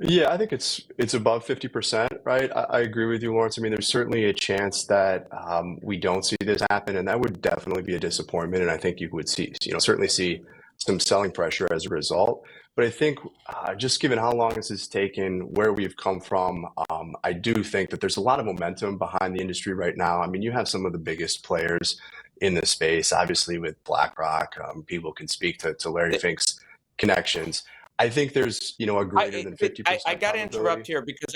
Yeah, I think it's above 50%, right? I agree with you, Lawrence. I mean, there's certainly a chance that we don't see this happen, and that would definitely be a disappointment. And I think you would see, certainly see some selling pressure as a result. But I think just given how long this has taken, where we've come from, I do think that there's a lot of momentum behind the industry right now. I mean, you have some of the biggest players in the space, obviously with BlackRock. People can speak to Larry Fink's connections. I think there's, a greater than I 50% got to interrupt probability. here because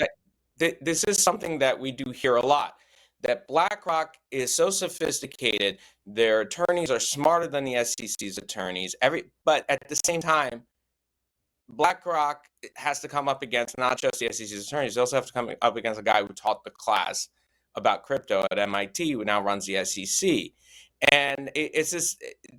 this is something that we do hear a lot, that BlackRock is so sophisticated, their attorneys are smarter than the SEC's attorneys. But at the same time, BlackRock has to come up against not just the SEC's attorneys, they also have to come up against a guy who taught the class about crypto at MIT, who now runs the SEC. And it's this,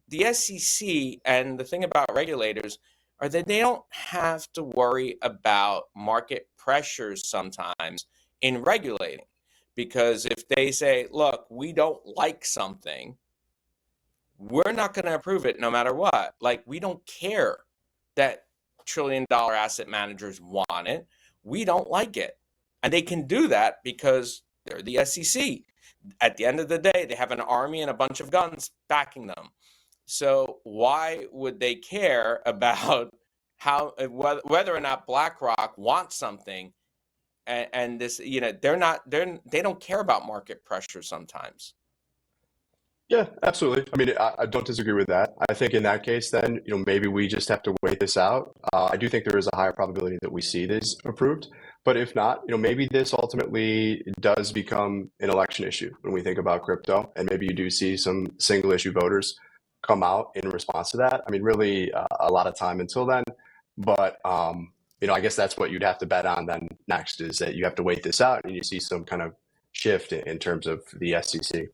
the SEC, and the thing about regulators are that they don't have to worry about market pressures sometimes in regulating. Because if they say, look, we don't like something, we're not going to approve it no matter what. Like, we don't care that trillion-dollar asset managers want it. We don't like it. And they can do that because they're the SEC. At the end of the day, they have an army and a bunch of guns backing them. So why would they care about whether or not BlackRock wants something? And this, they don't care about market pressure sometimes. Yeah, absolutely. I mean, I don't disagree with that. I think in that case, then, maybe we just have to wait this out. I do think there is a higher probability that we see this approved. But if not, maybe this ultimately does become an election issue when we think about crypto. And maybe you do see some single issue voters come out in response to that. I mean, really a lot of time until then. But, I guess that's what you'd have to bet on then next, is that you have to wait this out and you see some kind of shift in terms of the SEC.